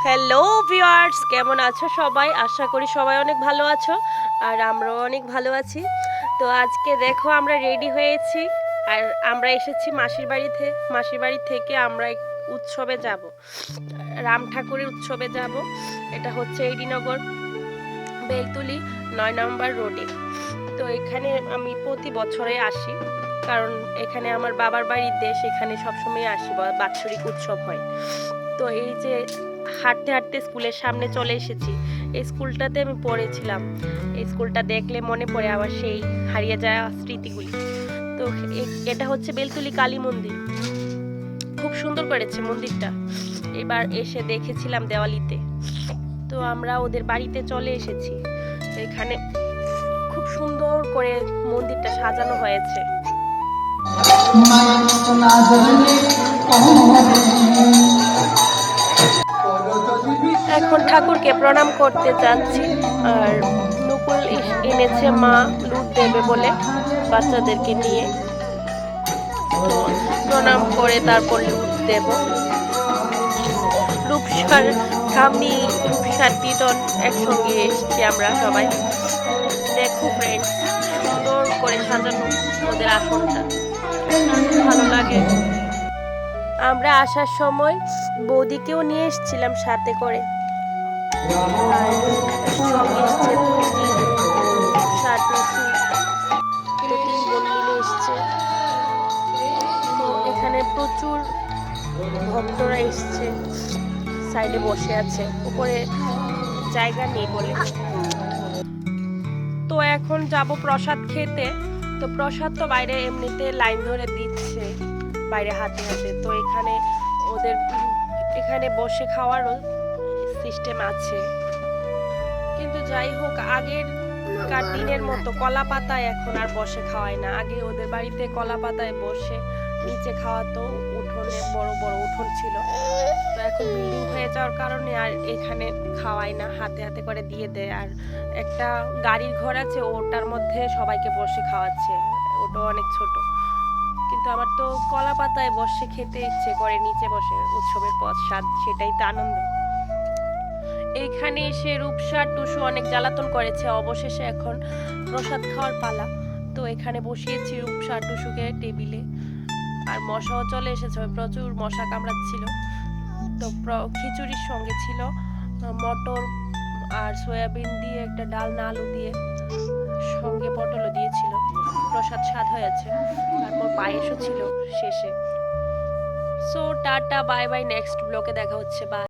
Hello viewers, কেমন আছো সবাই? আশা করি সবাই অনেক ভালো আছো আর আমরাও অনেক ভালো আছি। তো আজকে দেখো আমরা রেডি হয়েছি আর আমরা এসেছি মাসির বাড়ি থেকে আমরা উৎসবে যাব, রাম ঠাকুরের উৎসবে যাব। এটা হচ্ছে এডিনগর বেলতুলি ৯ নম্বর রোডে। তো এখানে আমি প্রতি বছরে আসি, কারণ এখানে আমার বাবার বাড়ির দেশ, এখানে সবসময় আসি, বাৎসরিক উৎসব হয়। তো এই যে হাঁটতে হাঁটতে স্কুলের সামনে চলে এসেছি। এই স্কুলটাতে আমি পড়েছিলাম। এই স্কুলটা দেখলে মনে পড়ে আবার সেই হারিয়ে যাওয়া স্মৃতিগুলি। তো এটা হচ্ছে বেলতুলি কালী মন্দির, খুব সুন্দর করেছে মন্দিরটা। এবার এসে দেখেছিলাম দেওয়ালিতে। তো আমরা ওদের বাড়িতে চলে এসেছি। এখানে খুব সুন্দর করে মন্দিরটা সাজানো হয়েছে। এখন ঠাকুরকে প্রণাম করতে যাচ্ছি, আর নুপুল এনেছে মা লুট দেবে বলে বাচ্চাদেরকে নিয়ে। তো প্রণাম করে তারপর লুট দেব। রূপসার ঠাম্মি, রূপসার দিদন একসঙ্গে এসছি আমরা সবাই। দেখো ফ্রেন্ডস, সুন্দর করে সাজানো ওদের আসনটা, ভালো লাগে। আমরা আসার সময় বৌদিকেও নিয়ে এসেছিলাম সাথে করে, আর সঙ্গে এসছে তো 3 বোন মিলে এসছে। তো এখানে প্রচুর ভক্তরা এসছে, সাইডে বসে আছে, উপরে জায়গা নেই বলে। তো এখন যাব প্রসাদ খেতে। তো প্রসাদ তো বাইরে এমনিতে লাইন ধরে দিচ্ছে বাইরে হাতে হাতে। তো এখানে বসে খাওয়ারও সিস্টেম আছে, কিন্তু যাই হোক, আগেরকার দিনের মতো কলা পাতায় এখন আর বসে খাওয়ায় না। আগে ওদের বাড়িতে কলা পাতায় বসে নিচে খাওয়াতো, উঠোনে বড় বড় উঠোন ছিল। তো এখন বিল্ডিং হয়ে যাওয়ার কারণে আর এখানে খাওয়ায় না, হাতে হাতে করে দিয়ে দেয়। আর একটা গাড়ির ঘর আছে, ওটার মধ্যে সবাইকে বসে খাওয়াচ্ছে, ওটা অনেক ছোট। কিন্তু আমার তো কলা পাতায় বসে খেতে ইচ্ছে করে, নিচে বসে উৎসবের প্রসাদ, সেটাই তো আনন্দ। এইখানে এসে রূপসা টুসু অনেক জ্বালাতন করেছে, অবশেষে এখন প্রসাদ খাওয়ার পালা। তো এখানে বসিয়েছি রূপসা টুসুকে টেবিলে, আর মশাও চলে এসেছে, প্রচুর মশা কামড়াচ্ছিল। তো খিচুড়ির সঙ্গে ছিল মটর আর সয়াবিন দিয়ে একটা ডালনা, আলু দিয়ে, সঙ্গে পটলও দিয়েছিল। প্রসাদ স্বাদ হয়েছে। তারপর পায়েসও ছিল শেষে। So tata, bye bye, next ব্লগে দেখা হচ্ছে, বাই।